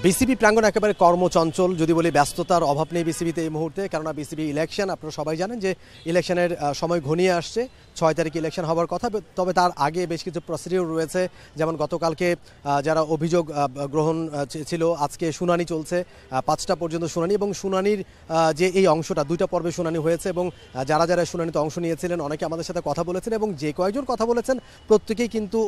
BCB প্রাঙ্গণ একেবারে কর্মচঞ্চল, যদি বলি ব্যস্ততার অভাব নেই বিসিবিতে এই মুহূর্তে, কেননা বিসিবি ইলেকশন, আপনারা সবাই জানেন যে ইলেকশনের সময় ঘনিয়ে আসছে। 6 তারিখে ইলেকশন হওয়ার কথা, তবে তার আগে বেশ কিছু প্রসিডিউর রয়েছে। যেমন গতকালকে যারা অভিযোগ গ্রহণ ছিল, আজকে শুনানি চলছে, 5টা পর্যন্ত শুনানি, এবং শুনানির যে এই অংশটা 2টা পর্বে শুনানি হয়েছে, এবং যারা যারা শুনানিতে অংশ নিয়েছিলেন অনেকে আমাদের সাথে কথা বলেছেন, এবং যে কয়েকজন কথা বলেছেন প্রত্যেকেই কিন্তু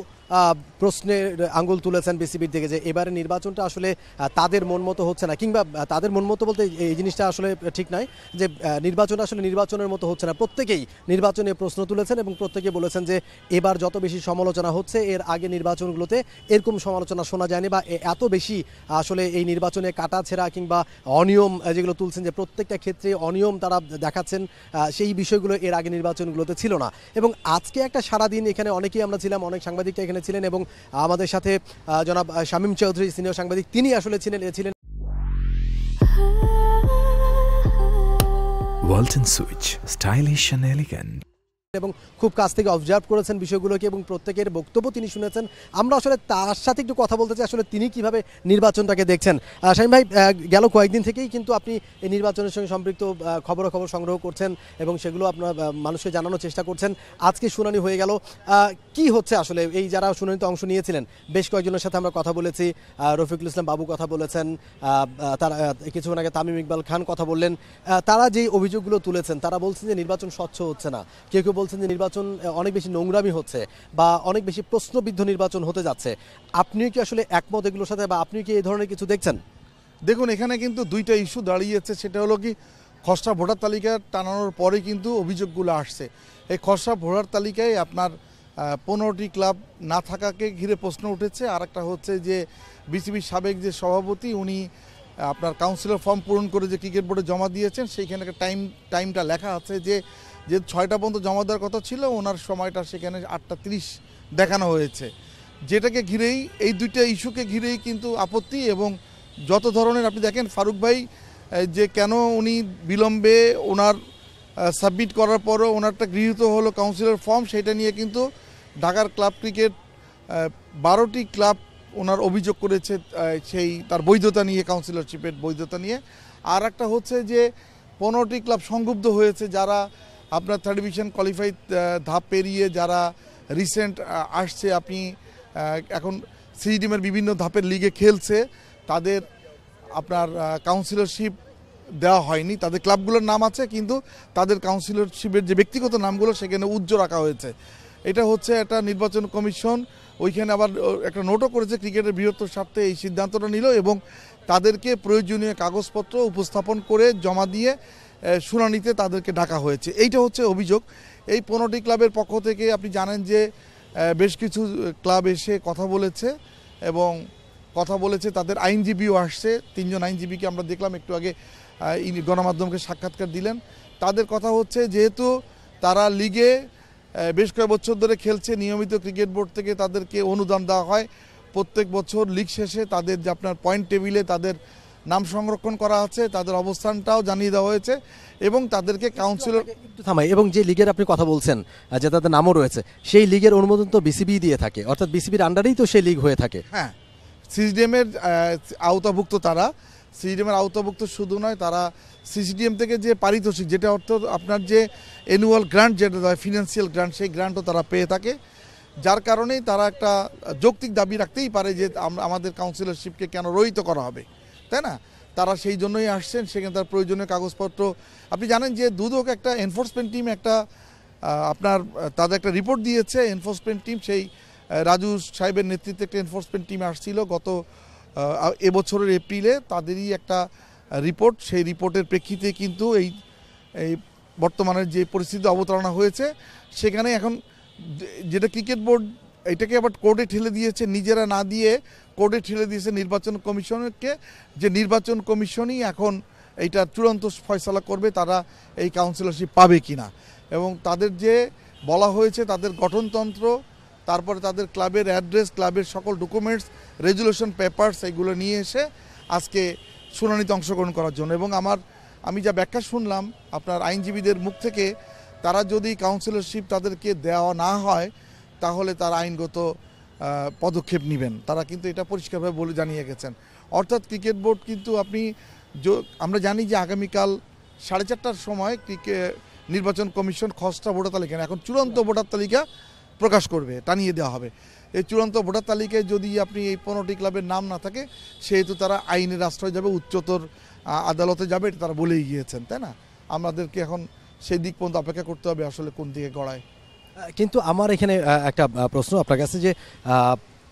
প্রশ্নের আঙ্গুল তুলেছেন বিসিবির দিকে যে এবারে নির্বাচনটা আসলে তাদের মন মতো হচ্ছে না, কিংবা তাদের মন মতো বলতে এই জিনিসটা আসলে ঠিক নয় যে নির্বাচন আসলে নির্বাচনের মতো হচ্ছে না। প্রত্যেকেই নির্বাচনে প্রশ্ন তুলেছেন এবং প্রত্যেকেই বলেছেন যে এবার যত বেশি সমালোচনা হচ্ছে, এর আগে নির্বাচনগুলোতে এরকম সমালোচনা শোনা যায়নি, বা এত বেশি আসলে এই নির্বাচনে কাটাছেঁড়া কিংবা অনিয়ম যেগুলো তুলছেন, যে প্রত্যেকটা ক্ষেত্রে অনিয়ম তারা দেখাচ্ছেন, সেই বিষয়গুলো এর আগে নির্বাচনগুলোতে ছিল না। এবং আজকে একটা সারাদিন এখানে অনেকেই আমরা ছিলাম, অনেক সাংবাদিকরা এখানে ছিলেন, এবং আমাদের সাথে জনাব শামীম চৌধুরী সিনিয়র সাংবাদিক, তিনি আসলে ছিলেন Walton switch, stylish and elegant, এবং খুব কাছ থেকে অবজার্ভ করেছেন বিষয়গুলোকে, এবং প্রত্যেকের বক্তব্য তিনি শুনেছেন। আমরা আসলে তার সাথে একটু কথা বলতে চাই, আসলে তিনি কিভাবে নির্বাচনটাকে দেখছেন। শামীম ভাই, গেল কয়েকদিন থেকেই কিন্তু আপনি এই নির্বাচনের সঙ্গে সম্পৃক্ত খবরাখবর সংগ্রহ করছেন এবং সেগুলো আপনার মানুষকে জানানোর চেষ্টা করছেন। আজকে শুনানি হয়ে গেল, কি হচ্ছে আসলে? এই যারা শুনানিতে অংশ নিয়েছিলেন, বেশ কয়েকজনের সাথে আমরা কথা বলেছি, রফিকুল ইসলাম বাবু কথা বলেছেন, তারা কিছুক্ষণ আগে তামিম ইকবাল খান কথা বললেন। তারা যেই অভিযোগগুলো তুলেছেন, তারা বলছেন যে নির্বাচন স্বচ্ছ হচ্ছে না, কেউ কেউ বলছেন যে নির্বাচন অনেক বেশি নোংরামি হচ্ছে, বা অনেক বেশি প্রশ্নবিদ্ধ নির্বাচন হতে যাচ্ছে। আপনিও কি আসলে একমত এগুলোর সাথে, বা আপনিও কি এই ধরনের কিছু দেখছেন? দেখুন, এখানে কিন্তু দুইটা ইস্যু দাঁড়িয়েছে। সেটা হলো কি, খসড়া ভোটার তালিকা টানানোর পরে কিন্তু অভিযোগগুলো আসছে। এই খসড়া ভোটার তালিকায় আপনার 15টি ক্লাব না থাকাকে ঘিরে প্রশ্ন উঠেছে। আর একটা হচ্ছে যে বিসিবির সাবেক যে সভাপতি, উনি আপনার কাউন্সিলর ফর্ম পূরণ করে যে ক্রিকেট বোর্ডে জমা দিয়েছেন, সেইখানে টাইমটা লেখা আছে যে 6টা পর্যন্ত জমা দেওয়ার কথা ছিল, ওনার সময়টা সেখানে 8টা 30 দেখানো হয়েছে। যেটাকে ঘিরেই, এই দুইটা ইস্যুকে ঘিরেই কিন্তু আপত্তি। এবং যত ধরনের, আপনি দেখেন ফারুক ভাই যে কেন উনি বিলম্বে ওনার সাবমিট করার পরও ওনারটা গৃহীত হলো কাউন্সিলর ফর্ম, সেটা নিয়ে কিন্তু ঢাকার ক্লাব ক্রিকেট 12টি ক্লাব ওনার অভিযোগ করেছে সেই তার বৈধতা নিয়ে, কাউন্সিলরশিপের বৈধতা নিয়ে। আর একটা হচ্ছে যে 15টি ক্লাব সংক্ষুব্ধ হয়েছে, যারা আপনার থার্ড ডিভিশন কোয়ালিফাই ধাপ পেরিয়ে যারা রিসেন্ট আসছে, আপনি এখন সিডিএমের বিভিন্ন ধাপের লিগে খেলছে, তাদের আপনার কাউন্সিলরশিপ দেওয়া হয়নি। তাদের ক্লাবগুলোর নাম আছে, কিন্তু তাদের কাউন্সিলরশিপের যে ব্যক্তিগত নামগুলো সেখানে উজ্জ্ব রাখা হয়েছে। এটা হচ্ছে একটা নির্বাচন কমিশন ওইখানে আবার একটা নোটও করেছে, ক্রিকেটের বৃহত্তর স্বার্থে এই সিদ্ধান্তটা নিল, এবং তাদেরকে প্রয়োজনীয় কাগজপত্র উপস্থাপন করে জমা দিয়ে শুনানিতে তাদেরকে ডাকা হয়েছে। এইটা হচ্ছে অভিযোগ। এই 15টি ক্লাবের পক্ষ থেকে আপনি জানেন যে বেশ কিছু ক্লাব এসে কথা বলেছে, এবং কথা বলেছে, তাদের আইনজীবীও আসছে। 3 জন আইনজীবীকে আমরা দেখলাম একটু আগে, গণমাধ্যমকে সাক্ষাৎকার দিলেন। তাদের কথা হচ্ছে, যেহেতু তারা লিগে বেশ কয়েক বছর ধরে খেলছে, নিয়মিত ক্রিকেট বোর্ড থেকে তাদেরকে অনুদান দেওয়া হয়, প্রত্যেক বছর লিগ শেষে তাদের যে আপনার পয়েন্ট টেবিলে তাদের নাম সংরক্ষণ করা আছে, তাদের অবস্থানটাও জানিয়ে দেওয়া হয়েছে, এবং তাদেরকে কাউন্সিলর থামাই, এবং যে লিগের আপনি কথা বলছেন যে তাদের নামও রয়েছে, সেই লিগের অনুমোদন তো বিসিবি দিয়ে থাকে, অর্থাৎ বিসিবির আন্ডারেই তো সেই লিগ হয়ে থাকে। হ্যাঁ, সিজিডিএমের আওতাভুক্ত তারা। সিজিডিএমের আওতাভুক্ত শুধু নয়, তারা সিজিডিএম থেকে যে পারিতোষিক, যেটা অর্থ আপনার যে অ্যানুয়াল গ্রান্ট যেটা দেয়, ফিনান্সিয়াল গ্রান্ট, সেই গ্রান্টও তারা পেয়ে থাকে। যার কারণেই তারা একটা যৌক্তিক দাবি রাখতেই পারে যে আমাদের কাউন্সিলরশিপকে কেন রহিত করা হবে, তাই না? তারা সেই জন্যই আসছেন। সেখানে তার প্রয়োজনীয় কাগজপত্র, আপনি জানেন যে দুদক একটা এনফোর্সমেন্ট টিম, একটা আপনার তাদের একটা রিপোর্ট দিয়েছে এনফোর্সমেন্ট টিম, সেই রাজু সাহেবের নেতৃত্বে একটা এনফোর্সমেন্ট টিম আসছিল গত এবছরের এপ্রিলে, তাদেরই একটা রিপোর্ট। সেই রিপোর্টের প্রেক্ষিতে কিন্তু এই বর্তমানের যে পরিস্থিতি অবতারণা হয়েছে, সেখানে এখন যেটা ক্রিকেট বোর্ড এটাকে আবার কোর্টে ঠেলে দিয়েছে, নিজেরা না দিয়ে কোর্টে ঠেলে দিয়েছে নির্বাচন কমিশনকে, যে নির্বাচন কমিশনই এখন এইটা চূড়ান্ত ফয়সালা করবে তারা এই কাউন্সিলরশিপ পাবে কিনা। এবং তাদের যে বলা হয়েছে, তাদের গঠনতন্ত্র, তারপরে তাদের ক্লাবের অ্যাড্রেস, ক্লাবের সকল ডকুমেন্টস, রেজুলেশন পেপারস, এগুলো নিয়ে এসে আজকে শুনানিতে অংশগ্রহণ করার জন্য। এবং আমি যা ব্যাখ্যা শুনলাম আপনার আইনজীবীদের মুখ থেকে, তারা যদি কাউন্সিলরশিপ তাদেরকে দেওয়া না হয়, তাহলে তারা আইনগত পদক্ষেপ নেবেন। তারা কিন্তু এটা পরিষ্কারভাবে বলে জানিয়ে গেছেন। অর্থাৎ ক্রিকেট বোর্ড কিন্তু আমরা জানি যে আগামীকাল 4:30টার সময় নির্বাচন কমিশন খসড়া ভোটার তালিকা, এখন চূড়ান্ত ভোটার তালিকা প্রকাশ করবে, টানিয়ে দেওয়া হবে। এই চূড়ান্ত ভোটার তালিকায় যদি আপনি এই 15টি ক্লাবের নাম না থাকে, সেহেতু তারা আইনের আশ্রয় যাবে, উচ্চতর আদালতে যাবে, এটা তারা বলেই গিয়েছেন, তাই না? আমাদেরকে এখন সেই দিক পর্যন্ত অপেক্ষা করতে হবে আসলে কোন দিকে গড়ায়। কিন্তু আমার এখানে একটা প্রশ্ন আপনার কাছে, যে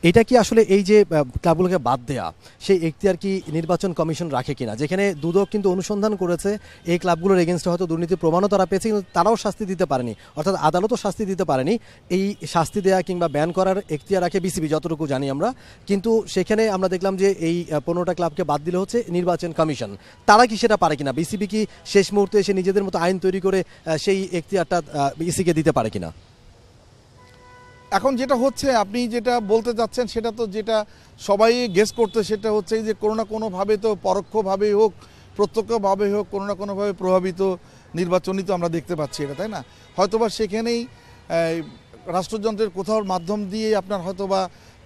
এটা কি আসলে এই যে ক্লাবগুলোকে বাদ দেয়া, সেই এখতিয়ার কি নির্বাচন কমিশন রাখে কিনা? যেখানে দুদক কিন্তু অনুসন্ধান করেছে এই ক্লাবগুলোর এগেনস্টে হয়তো দুর্নীতির প্রমাণও তারা পেয়েছে, কিন্তু তারাও শাস্তি দিতে পারেনি, অর্থাৎ আদালতও শাস্তি দিতে পারেনি। এই শাস্তি দেয়া কিংবা ব্যান করার এখতিয়ার রাখে বিসিবি, যতটুকু জানি আমরা। কিন্তু সেখানে আমরা দেখলাম যে এই 15টা ক্লাবকে বাদ দিলে হচ্ছে নির্বাচন কমিশন। তারা কি সেটা পারে কিনা? বিসিবি কি শেষ মুহূর্তে এসে নিজেদের মতো আইন তৈরি করে সেই এখতিয়ারটা ইসিকে দিতে পারে কিনা? এখন যেটা হচ্ছে, আপনি যেটা বলতে যাচ্ছেন সেটা তো যেটা সবাই গেস করতে, সেটা হচ্ছে যে কোনো না কোনোভাবে তো পরোক্ষভাবেই হোক প্রত্যক্ষভাবে হোক কোনো না কোনোভাবে প্রভাবিত নির্বাচনই তো আমরা দেখতে পাচ্ছি এটা, তাই না? হয়তোবা সেখানেই রাষ্ট্রযন্ত্রের কোথাও মাধ্যম দিয়ে আপনার হয়তোবা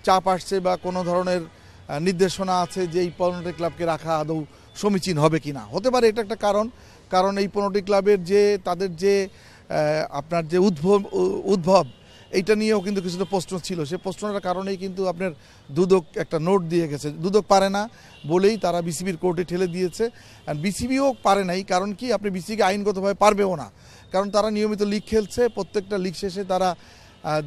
চাপ আসছে বা কোনো ধরনের নির্দেশনা আছে যে এই 15টি ক্লাবকে রাখা আদৌ সমীচীন হবে কি না। হতে পারে এটা একটা কারণ এই 15টি ক্লাবের যে তাদের যে আপনার যে উদ্ভব এইটা নিয়েও কিন্তু কিছুটা প্রশ্ন ছিল। সেই প্রশ্নটার কারণেই কিন্তু আপনার দুদক একটা নোট দিয়ে গেছে। দুদক পারে না বলেই তারা বিসিবির কোর্টে ঠেলে দিয়েছে। আর বিসিবিও পারে নাই, কারণ কি আপনি বিসিবিকে আইনগতভাবে পারবেও না, কারণ তারা নিয়মিত লিগ খেলছে। প্রত্যেকটা লিগ শেষে তারা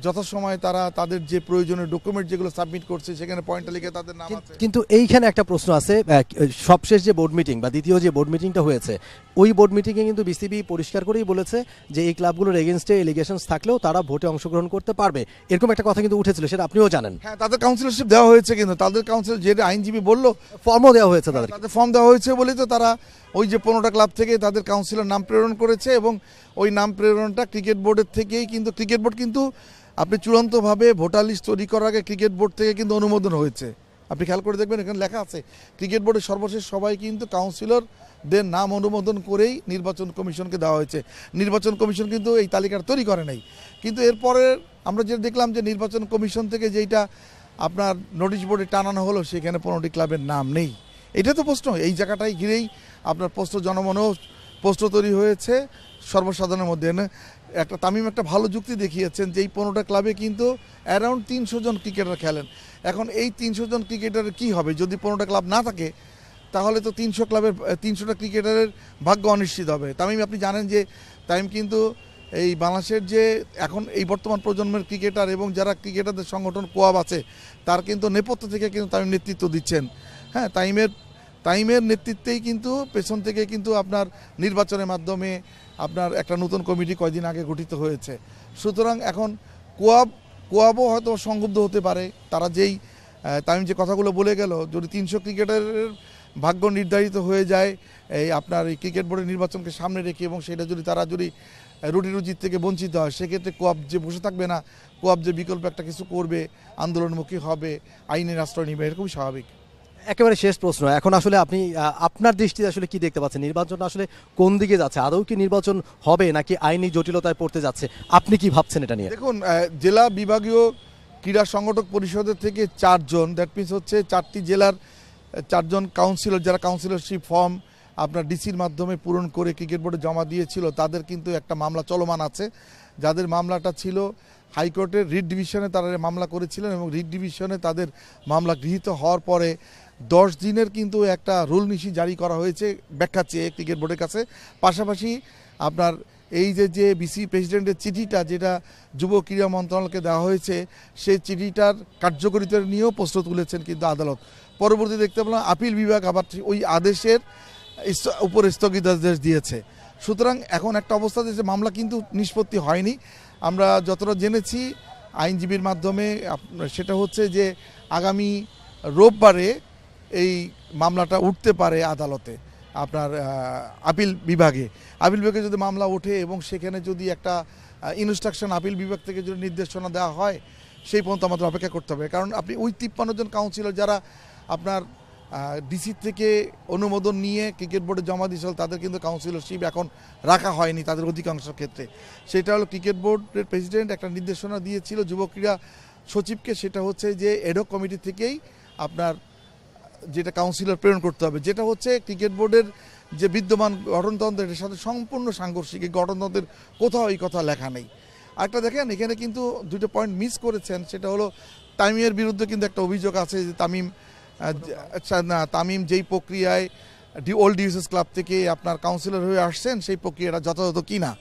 যথাসময়ে তারা তাদের যে প্রয়োজনীয় ডকুমেন্ট যেগুলো সাবমিট করছে সেখানে পয়েন্ট তালিকায় তাদের নাম আছে। কিন্তু এইখানে একটা প্রশ্ন আছে, সবশেষ যে বোর্ড মিটিং বা দ্বিতীয় যে বোর্ড মিটিংটা হয়েছে, ওই বোর্ড মিটিংয়ে কিন্তু বিসিবি পরিষ্কার করেই বলেছে যে এই ক্লাবগুলোর এগেনস্টে এলিগেশনস থাকলেও তারা ভোটে অংশগ্রহণ করতে পারবে, এরকম একটা কথা কিন্তু উঠেছিল, সেটা আপনিও জানেন। হ্যাঁ, তাদের কাউন্সিলরশিপ দেওয়া হয়েছে, কিন্তু তাদের কাউন্সিল যেটা আইনজীবী বললো ফর্মও দেওয়া হয়েছে, তাদের ফর্ম দেওয়া হয়েছে বলেই তো তারা ওই যে 15টা ক্লাব থেকে তাদের কাউন্সিলর নাম প্রেরণ করেছে, এবং ওই নাম প্রেরণটা ক্রিকেট বোর্ডের থেকেই, কিন্তু ক্রিকেট বোর্ড কিন্তু আপনি চূড়ান্তভাবে ভোটার লিস্ট তৈরি করার আগে ক্রিকেট বোর্ড থেকে কিন্তু অনুমোদন হয়েছে। আপনি খেয়াল করে দেখবেন এখানে লেখা আছে, ক্রিকেট বোর্ডের সর্বশেষ সবাই কিন্তু কাউন্সিলরদের নাম অনুমোদন করেই নির্বাচন কমিশনকে দেওয়া হয়েছে। নির্বাচন কমিশন কিন্তু এই তালিকাটা তৈরি করে নাই। কিন্তু এরপরে আমরা যেটা দেখলাম যে নির্বাচন কমিশন থেকে যেইটা আপনার নোটিশ বোর্ডে টানানো হলো, সেখানে 15টি ক্লাবের নাম নেই। এটা তো প্রশ্ন, এই জায়গাটাই ঘিরেই আপনার প্রশ্ন, জনমনেও প্রশ্ন তৈরি হয়েছে সর্বসাধারণের মধ্যে। তামিম একটা ভালো যুক্তি দেখিয়েছেন যে এই 15টা ক্লাবে কিন্তু অ্যারাউন্ড 300 জন ক্রিকেটার খেলেন। এখন এই 300 জন ক্রিকেটারের কী হবে যদি 15টা ক্লাব না থাকে? তাহলে তো 300টা ক্রিকেটারের ভাগ্য অনিশ্চিত হবে। তামিম, আপনি জানেন যে তামিম কিন্তু এই বাংলাদেশের যে এখন এই বর্তমান প্রজন্মের ক্রিকেটার এবং যারা ক্রিকেটারদের সংগঠন কোয়াব আছে, তার কিন্তু নেপথ্য থেকে কিন্তু তামিম নেতৃত্ব দিচ্ছেন। হ্যাঁ, তামিমের নেতৃত্বেই কিন্তু পেছন থেকে কিন্তু আপনার নির্বাচনের মাধ্যমে আপনার একটা নতুন কমিটি কয়দিন আগে গঠিত হয়েছে। সুতরাং এখন কোয়াবও হয়তো সংক্ষুব্ধ হতে পারে। তারা যেই তামিম যে কথাগুলো বলে গেল, যদি 300 ক্রিকেটারের ভাগ্য নির্ধারিত হয়ে যায় এই আপনার এই ক্রিকেট বোর্ডের নির্বাচনকে সামনে রেখে, এবং সেটা যদি তারা রুটি রুজির থেকে বঞ্চিত হয়, সেক্ষেত্রে কোয়াব যে বসে থাকবে না, কোয়াব যে বিকল্প একটা কিছু করবে, আন্দোলনমুখী হবে, আইনের আশ্রয় নেবে, এরকমই স্বাভাবিক। একেবারে শেষ প্রশ্ন, এখন আসলে আপনি আপনার দৃষ্টিতে আসলে কি দেখতে পাচ্ছেন? নির্বাচনটা আসলে কোন দিকে যাচ্ছে? আদৌ কি নির্বাচন হবে নাকি আইনি জটিলতায় পড়তে যাচ্ছে? আপনি কি ভাবছেন এটা নিয়ে? দেখুন, জেলা বিভাগীয় ক্রীড়া সংগঠক পরিষদের থেকে 4 জন, দ্যাট মিনস হচ্ছে 4টি জেলার 4 জন কাউন্সিলর, যারা কাউন্সিলরশিপ ফর্ম আপনার ডিসির মাধ্যমে পূরণ করে ক্রিকেট বোর্ডে জমা দিয়েছিল, তাদের কিন্তু একটা মামলা চলমান আছে। যাদের মামলাটা ছিল হাইকোর্টের রিট ডিভিশনে, তারা মামলা করেছিলেন, এবং রিট ডিভিশনে তাদের মামলা গৃহীত হওয়ার পরে 10 দিনের কিন্তু একটা রুল নিশি জারি করা হয়েছে ব্যাখ্যা চেয়ে ক্রিকেট বোর্ডের কাছে। পাশাপাশি আপনার এই যে বিসি প্রেসিডেন্টের চিঠিটা যেটা যুব ক্রীড়া মন্ত্রণালয়কে দেওয়া হয়েছে, সেই চিঠিটার কার্যকারিতা নিয়েও প্রশ্ন তুলেছেন কিন্তু আদালত। পরবর্তী দেখতে পেলাম আপিল বিভাগ আবার ওই আদেশের উপর স্থগিতাদেশ দিয়েছে। সুতরাং এখন একটা অবস্থা যে মামলা কিন্তু নিষ্পত্তি হয়নি। আমরা যতটা জেনেছি আইনজীবীর মাধ্যমে, সেটা হচ্ছে যে আগামী রোববারে এই মামলাটা উঠতে পারে আদালতে, আপনার আপিল বিভাগে যদি মামলা ওঠে, এবং সেখানে যদি একটা ইনস্ট্রাকশন আপিল বিভাগ থেকে যদি নির্দেশনা দেওয়া হয়, সেই পর্যন্ত আমাদের অপেক্ষা করতে হবে। কারণ আপনি ওই 53 জন কাউন্সিলর যারা আপনার ডিসি থেকে অনুমোদন নিয়ে ক্রিকেট বোর্ডে জমা দিয়েছিল, তাদের কিন্তু কাউন্সিলরশিপ এখন রাখা হয়নি তাদের অধিকাংশ ক্ষেত্রে। সেটা হলো ক্রিকেট বোর্ডের প্রেসিডেন্ট একটা নির্দেশনা দিয়েছিল যুব ক্রীড়া সচিবকে, সেটা হচ্ছে যে এডহক কমিটি থেকেই আপনার যেটা কাউন্সিলর প্রেরণ করতে হবে, যেটা হচ্ছে ক্রিকেট বোর্ডের যে বিদ্যমান গঠনতন্ত্র এর সাথে সম্পূর্ণ সাংঘর্ষিক। এই গঠনতন্ত্রের কোথাও এই কথা লেখা নেই। আরেকটা দেখেন, এখানে কিন্তু দুটো পয়েন্ট মিস করেছেন, সেটা হলো তামিমের বিরুদ্ধে কিন্তু একটা অভিযোগ আছে যে তামিম যেই প্রক্রিয়ায় ওল্ড ডিউসেস ক্লাব থেকে আপনার কাউন্সিলর হয়ে আসছেন সেই প্রক্রিয়াটা যথাযথ কিনা,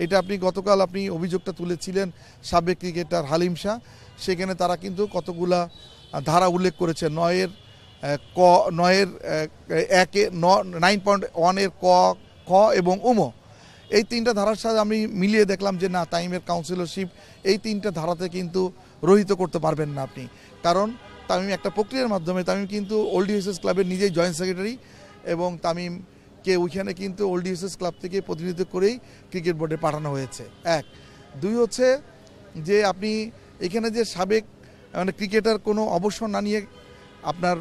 এটা আপনি গতকাল অভিযোগটা তুলেছিলেন সাবেক ক্রিকেটার হালিম শাহ। সেখানে তারা কিন্তু কতগুলা ধারা উল্লেখ করেছে, 9-এর 9.1-এর ক, খ এবং উমো, এই তিনটা ধারার সাথে আমি মিলিয়ে দেখলাম যে না, তামিমের কাউন্সিলরশিপ এই তিনটা ধারাতে কিন্তু রহিত করতে পারবেন না আপনি। কারণ তামিম একটা প্রক্রিয়ার মাধ্যমে, তামিম কিন্তু ওল্ড ডিউসেস ক্লাবের নিজেই জয়েন্ট সেক্রেটারি এবং তামিমকে ওইখানে কিন্তু ওল্ড ডিউসেস ক্লাব থেকে প্রতিনিধিত্ব করেই ক্রিকেট বোর্ডে পাঠানো হয়েছে। 1, 2 হচ্ছে যে আপনি এখানে যে সাবেক ক্রিকেটার কোনো অবসর না নিয়ে আপনার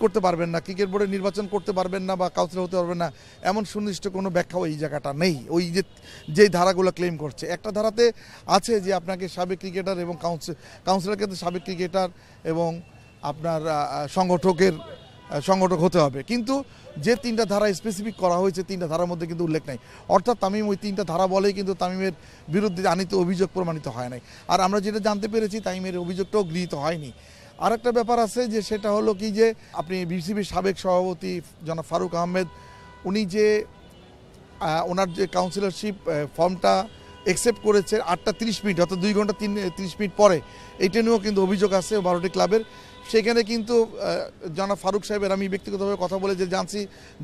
করতে পারবেন না, ক্রিকেট বোর্ডে নির্বাচন করতে পারবেন না বা কাউন্সিলর হতে পারবেন না, এমন সুনির্দিষ্ট কোনো ব্যাখ্যাও এই জায়গাটা নেই। ওই যেই ধারাগুলো ক্লেম করছে, একটা ধারাতে আছে যে আপনাকে সাবেক ক্রিকেটার এবং কাউন্সিলর কিন্তু সাবেক ক্রিকেটার এবং আপনার সংগঠক হতে হবে, কিন্তু যে তিনটা ধারা স্পেসিফিক করা হয়েছে তিনটা ধারার মধ্যে কিন্তু উল্লেখ নাই। অর্থাৎ তামিম ওই তিনটা ধারা বলেই কিন্তু তামিমের বিরুদ্ধে আনিত অভিযোগ প্রমাণিত হয় নাই। আর আমরা যেটা জানতে পেরেছি, তামিমের অভিযোগটাও গৃহীত হয়নি। আর একটা ব্যাপার আছে যে সেটা হলো কি, যে আপনি বিসিবির সাবেক সভাপতি জনাব ফারুক আহমেদ, উনি যে ওনার যে কাউন্সিলরশিপ ফর্মটা অ্যাকসেপ্ট করেছে 8:30 অর্থাৎ 2 ঘন্টা 30 মিনিট পরে, এইটা নিয়েও কিন্তু অভিযোগ আছে 12টি ক্লাবের। সেখানে কিন্তু জনাব ফারুক সাহেবের আমি ব্যক্তিগতভাবে কথা বলে যে জানছি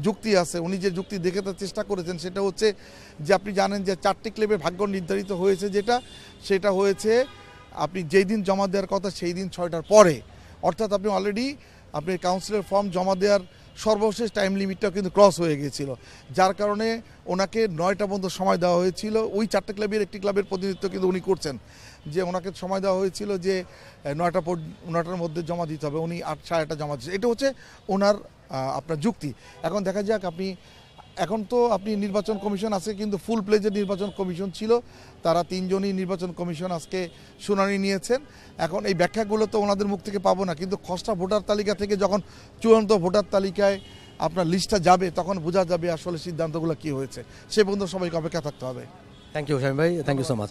যুক্তি আছে। উনি যে যুক্তি দেখাতে চেষ্টা করেছেন সেটা হচ্ছে যে আপনি জানেন যে 4টি ক্লাবের ভাগ্য নির্ধারিত হয়েছে, সেটা হয়েছে আপনি যেই দিন জমা দেওয়ার কথা সেই দিন 6টার পরে। অর্থাৎ আপনি অলরেডি আপনি কাউন্সিলর ফর্ম জমা দেওয়ার সর্বশেষ টাইম লিমিটটাও কিন্তু ক্রস হয়ে গিয়েছিল, যার কারণে ওনাকে 9টা পর্যন্ত সময় দেওয়া হয়েছিল। ওই 4টে ক্লাবের একটি ক্লাবের প্রতিনিধিত্ব কিন্তু উনি করছেন, যে ওনাকে সময় দেওয়া হয়েছিল যে 9টার মধ্যে জমা দিতে হবে, উনি 8:30 জমা দিচ্ছেন। এটা হচ্ছে ওনার আপনার যুক্তি। এখন দেখা যাক, এখন তো আপনি নির্বাচন কমিশন আছে, কিন্তু ফুল প্লেজের নির্বাচন কমিশন ছিল, তারা 3 জনই নির্বাচন কমিশন আজকে শুনানি নিয়েছেন। এখন এই ব্যাখ্যাগুলো তো ওনাদের মুখ থেকে পাবো না, কিন্তু খসড়া ভোটার তালিকা থেকে যখন চূড়ান্ত ভোটার তালিকায় আপনার লিস্টটা যাবে তখন বোঝা যাবে আসলে সিদ্ধান্তগুলো কি হয়েছে। সে পর্যন্ত সবাইকে অপেক্ষা থাকতে হবে। থ্যাংক ইউ শামীম ভাই, থ্যাংক ইউ সো মাচ।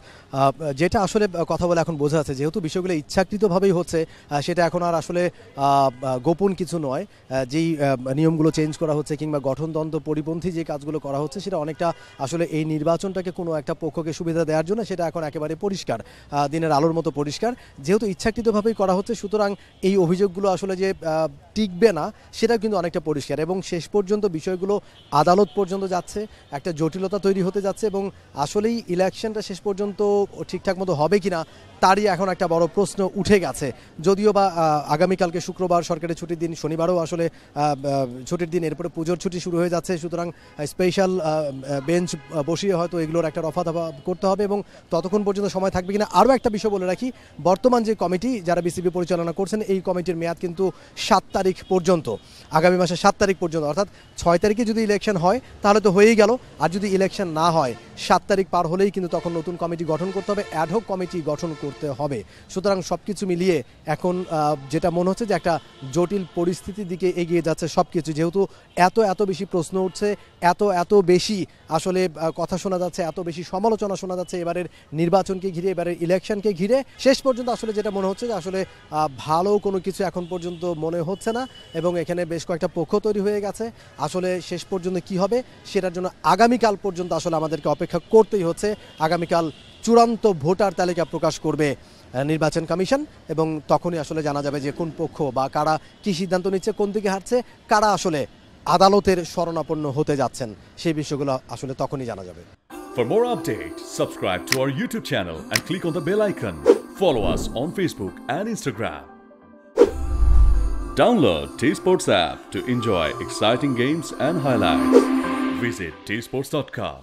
যেটা আসলে কথা বলে এখন বোঝা যাচ্ছে, যেহেতু বিষয়গুলো ইচ্ছাকৃতভাবেই হচ্ছে, সেটা এখন আর আসলে গোপন কিছু নয়। যেই নিয়মগুলো চেঞ্জ করা হচ্ছে কিংবা গঠনতন্ত্র পরিপন্থী যে কাজগুলো করা হচ্ছে, সেটা অনেকটা আসলে এই নির্বাচনটাকে কোনো একটা পক্ষকে সুবিধা দেওয়ার জন্য, সেটা এখন একেবারে পরিষ্কার, দিনের আলোর মতো পরিষ্কার। যেহেতু ইচ্ছাকৃতভাবেই করা হচ্ছে, সুতরাং এই অভিযোগগুলো আসলে যে টিকবে না সেটা কিন্তু অনেকটা পরিষ্কার, এবং শেষ পর্যন্ত বিষয়গুলো আদালত পর্যন্ত যাচ্ছে, একটা জটিলতা তৈরি হতে যাচ্ছে, এবং আসলে ইলেকশনটা শেষ পর্যন্ত ঠিকঠাক মতো হবে কিনা তারই এখন একটা বড় প্রশ্ন উঠে গেছে। যদিও বা আগামীকালকে শুক্রবার সরকারি ছুটির দিন, শনিবারও আসলে ছুটির দিন, এরপরে পুজোর ছুটি শুরু হয়ে যাচ্ছে, সুতরাং স্পেশাল বেঞ্চ বসিয়ে হয়তো এগুলোর একটা রফা দফা করতে হবে, এবং ততক্ষণ পর্যন্ত সময় থাকবে কিনা। আরও একটা বিষয় বলে রাখি, বর্তমান যে কমিটি যারা বিসিবি পরিচালনা করছেন, এই কমিটির মেয়াদ কিন্তু 7 তারিখ পর্যন্ত, আগামী মাসের 7 তারিখ পর্যন্ত। অর্থাৎ 6 তারিখে যদি ইলেকশন হয় তাহলে তো হয়েই গেল, আর যদি ইলেকশন না হয় 7 তারিখ পার হলেই কিন্তু তখন নতুন কমিটি গঠন করতে হবে, অ্যাডহক কমিটি গঠন করতে হবে। সুতরাং সব কিছু মিলিয়ে এখন যেটা মনে হচ্ছে যে একটা জটিল পরিস্থিতির দিকে এগিয়ে যাচ্ছে সব কিছু, যেহেতু এত বেশি প্রশ্ন উঠছে, এত বেশি আসলে কথা শোনা যাচ্ছে, এত বেশি সমালোচনা শোনা যাচ্ছে এবারের নির্বাচনকে ঘিরে, এবারের ইলেকশনকে ঘিরে। শেষ পর্যন্ত আসলে যেটা মনে হচ্ছে যে আসলে ভালো কোনো কিছু এখন পর্যন্ত মনে হচ্ছে না, এবং এখানে বেশ কয়েকটা পক্ষ তৈরি হয়ে গেছে। আসলে শেষ পর্যন্ত কি হবে সেটার জন্য আগামীকাল পর্যন্ত আসলে আমাদেরকে অপেক্ষা করতেই হচ্ছে। আগামীকাল চূড়ান্ত ভোটার তালিকা প্রকাশ করবে নির্বাচন কমিশন, এবং তখনই আসলে জানা যাবে যে কোন পক্ষ বা কারা কি সিদ্ধান্ত নিচ্ছে, কোন দিকে হাঁটছে, কারা আসলে আদালতের শরণাপন্ন হতে যাচ্ছেন, সেই বিষয়গুলো আসলে তখনই জানা যাবে। For more updates, subscribe to our YouTube channel and click on the bell icon. Follow us on Facebook and Instagram. Download T-Sports app to enjoy exciting games and highlights. Visit tsports.com.